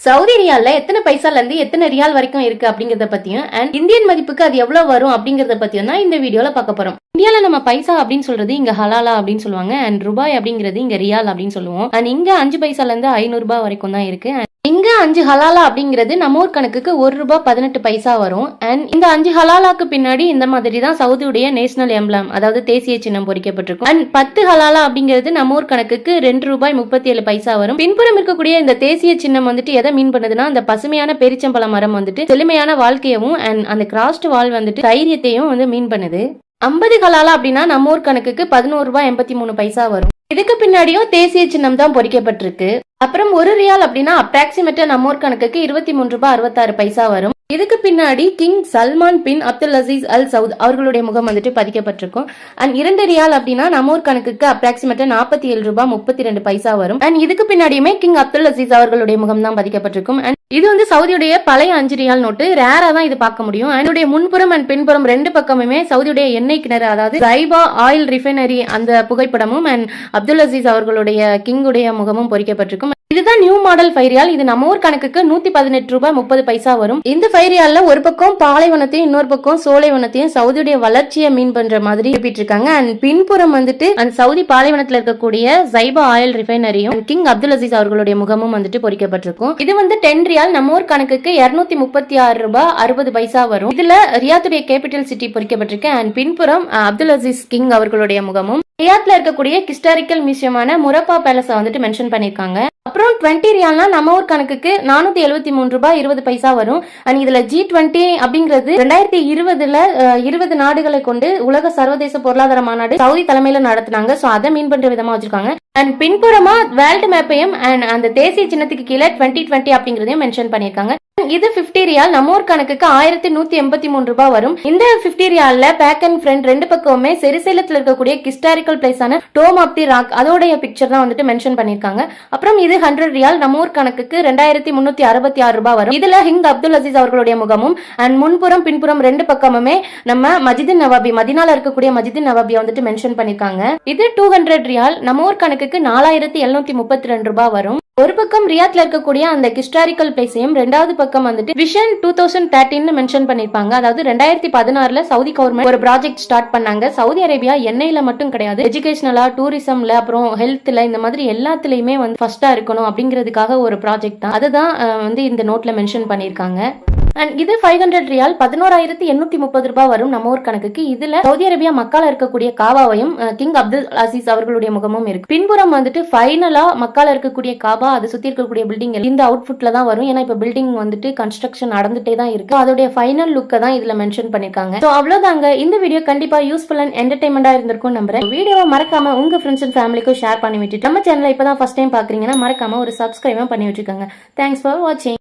Saudi ரியால்ல எத்தனை பைசால இருந்து எத்தனை ரியால் வரைக்கும் இருக்கு அப்படிங்கறத பத்தியும் அண்ட் இந்தியன் மதிப்புக்கு அது எவ்வளவு வரும் அப்படிங்கறத பத்தியும் தான் இந்த வீடியோல பார்க்க போறோம். இந்தியால நம்ம பைசா அப்படின்னு சொல்றது இங்க ஹலாலா அப்படின்னு சொல்லுவாங்க அண்ட் ரூபாய் அப்படிங்கிறது இங்க ரியால் அப்படின்னு சொல்லுவோம். அண்ட் இங்க 5 பைசால இருந்து 500 ரூபாய் வரைக்கும் தான் இருக்கு. இங்க 5 ஹலாலா அப்படிங்கிறது நம்ம ஊர் கணக்குக்கு 1 ரூபாய் 18 பைசா வரும். அண்ட் இந்த 5 ஹலாலாக்கு பின்னாடி இந்த மாதிரி தான் சவுதியுடைய நேஷனல் எம்ப்ளம் அதாவது தேசிய சின்னம் பொறிக்கப்பட்டிருக்கும். அண்ட் 10 ஹலாலா அப்படிங்கிறது நம்ம ஊர் கணக்குக்கு 2 ரூபாய் 37 பைசா வரும். பின்புறம் இருக்கக்கூடிய இந்த தேசிய சின்னம் வந்துட்டு எதை மீன் பண்ணுதுன்னா அந்த பசுமையான பெரிச்சம்பழ மரம் வந்துட்டு செழுமையான வாழ்க்கையவும் அண்ட் அந்த கிராஸ்ட் வால் வந்துட்டு தைரியத்தையும் வந்து மீன் பண்ணுது. 50 ஹலாலா அப்படின்னா நம்ம ஊர் கணக்குக்கு 11 ரூபாய் 83 பைசா வரும். இதுக்கு பின்னாடியும் தேசிய சின்னம் தான் பொறிக்கப்பட்டிருக்கு. அப்புறம் 1 ரியால் அப்படின்னா அப்ராக்சிமேட்டா நம்ம ஊர் கணக்குக்கு 23 ரூபாய் 66 பைசா வரும். இதுக்கு பின்னாடி கிங் சல்மான் பின் அப்துல் அசீஸ் அல் சவுத் அவர்களுடைய முகம் வந்துட்டு பதிக்கப்பட்டிருக்கும். அண்ட் 2 ரியால் அப்படின்னா நம்ம ஊர் கணக்குக்கு அப்ராக்சிமேட்டா 47 ரூபாய் 32 பைசா வரும். அண்ட் இதுக்கு பின்னாடியுமே கிங் அப்துல் அசீஸ் அவர்களுடைய முகம் தான் பதிக்கப்பட்டிருக்கும். அண்ட் இது வந்து சவுதியுடைய பழைய 5 ரியால் நோட்டு. ரேரா தான் இது பார்க்க முடியும். அதனுடைய முன்புறம் அண்ட் பின்புறம் 2 பக்கமுமே சவுதியுடைய எண்ணெய் கிணறு அதாவது ஜைபா ஆயில் ரிஃபைனரி அந்த புகைப்படமும் அண்ட் அப்துல் அசீஸ் அவர்களுடைய கிங்குடைய முகமும் பொறிக்கப்பட்டிருக்கும். இதுதான் நியூ மாடல் 5 ரியால். இது நம்ம ஊர் கணக்குக்கு 118 ரூபாய் 30 பைசா வரும். இந்த 5 ரியால்ல ஒரு பக்கம் பாலைவனத்தையும் இன்னொரு பக்கம் சோலைவனத்தையும் சவுதியுடைய வளர்ச்சியை மீன் பண்ற மாதிரி குறிப்பிட்டிருக்காங்க. அண்ட் பின்புறம் வந்துட்டு அந்த சவுதி பாலைவனத்துல இருக்கக்கூடிய ஜைபா ஆயில் ரிஃபைனரியும் கிங் அப்துல் அசீஸ் அவர்களுடைய முகமும் வந்துட்டு பொறிக்கப்பட்டிருக்கும். இது வந்து 10 ரியால் நம்ம ஊர் கணக்குக்கு 236 ரூபாய் 60 பைசா வரும். இதுல ரியாத்துடைய கேபிட்டல் சிட்டி பொறிக்கப்பட்டிருக்கு. அண்ட் பின்புறம் அப்துல் அசீஸ் கிங் அவர்களுடைய முகமும் ரியாத்ல இருக்கக்கூடிய ஹிஸ்டாரிக்கல் மியூசியமான முரப்பா பேலஸ வந்துட்டு மென்ஷன் பண்ணிருக்காங்க. அப்புறம் 20 ரியால்னா நம்ம ஊர் கணக்குக்கு 473 ரூபாய் 20 பைசா வரும். அண்ட் இதுல G20 அப்படிங்கிறது 2020ல 20 நாடுகளை கொண்டு உலக சர்வதேச பொருளாதார மாநாடு சவுதி தலைமையில நடத்தினாங்க. சோ அதை மீன் பண்ற விதமா வச்சிருக்காங்க. அண்ட் பின்புறமா வேர்ல்டு மேப்பையும் அண்ட் அந்த தேசிய சின்னத்துக்கு கீழே 2020 அப்படிங்கறதையும் மென்ஷன் பண்ணிருக்காங்க. இது 50 ரியால் நம்ம ஊர் கணக்குக்கு 1183 ரூபாய் வரும். இந்த 50 ரியால்ல பேக் அண்ட் ஃப்ரண்ட் 2 பக்கமுமே செரிசேலத்துல இருக்கக்கூடிய ஹிஸ்டாரிக்கல் பிளேஸான டோம் ஆஃப் தி ராக் அதோடைய பிக்சர் தான் வந்துட்டு மென்ஷன் பண்ணிருக்காங்க. அப்புறம் இது 100 ரியால் நம்ம ஊர் கணக்குக்கு 2366 ரூபாய் வரும். இதுல ஹிங் அப்துல் அசீஸ் அவர்களுடைய முகமும் அண்ட் முன்புறம் பின்புறம் 2 பக்கமுமே நம்ம மஜித் நவாபி மதினால இருக்கக்கூடிய மஜித் நவாபியை வந்துட்டு மென்ஷன் பண்ணிருக்காங்க. இது 200 ரியால் நம்ம ஊர் கணக்குக்கு 4732 ரூபாய் வரும். ஒரு பக்கம் ரியாத்ல இருக்கக்கூடிய அந்த ஹிஸ்டாரிக்கல் பிளேஸையும் ரெண்டாவது பக்கம் வந்துட்டு விஷன் 2013 மென்ஷன் பண்ணிருப்பாங்க. அதாவது 2016ல சவுதி கவர்மெண்ட் ஒரு ப்ராஜெக்ட் ஸ்டார்ட் பண்ணாங்க. சவுதி அரேபியா எண்ணெயில மட்டும் கிடையாது, எஜுகேஷனலா டூரிசம்ல அப்புறம் ஹெல்த்ல இந்த மாதிரி எல்லாத்துலயுமே வந்து ஃபர்ஸ்டா இருக்கணும் அப்படிங்கிறதுக்காக ஒரு ப்ராஜெக்ட் தான். அதுதான் வந்து இந்த நோட்ல மென்ஷன் பண்ணிருக்காங்க. அண்ட் இது 500 ரியால் 11,830 ரூபாய் வரும் நம்ம ஊர் கணக்குக்கு. இதுல சவுதி அரேபியா மக்கால இருக்கக்கூடிய காபாவையும் கிங் அப்துல் அசீஸ் அவர்களுடைய முகமும் இருக்கு. பின்புறம் வந்துட்டு ஃபைனலா மக்கால இருக்கக்கூடிய காபா அது சுத்தி இருக்கக்கூடிய பில்டிங் இந்த அவுட்புட்ல தான் வரும். ஏன்னா இப்ப பில்டிங் வந்துட்டு கன்ஸ்ட்ரக்ஷன் நடந்துட்டே தான் இருக்கு. அதோட ஃபைனல் லுக்க தான் இதுல மென்ஷன் பண்ணிருக்காங்க. சோ அவ்வளவுதாங்க. இந்த வீடியோ கண்டிப்பா யூஸ்ஃபுல் அண்ட் என்டர்டைன்மெண்டா இருந்திருக்கும் நம்புறேன். வீடியோவை மறக்காம உங்க ஃப்ரெண்ட்ஸ் அண்ட் ஃபேமிலிக்கும் ஷேர் பண்ணி விட்டுட்டு நம்ம சேனலை இப்பதான் ஃபர்ஸ்ட் டைம் பாக்குறீங்கன்னா மறக்காம ஒரு சப்ஸ்கிரைப் பண்ணி விட்டுருக்காங்க. தேங்க்ஸ் ஃபார் வாட்சிங்.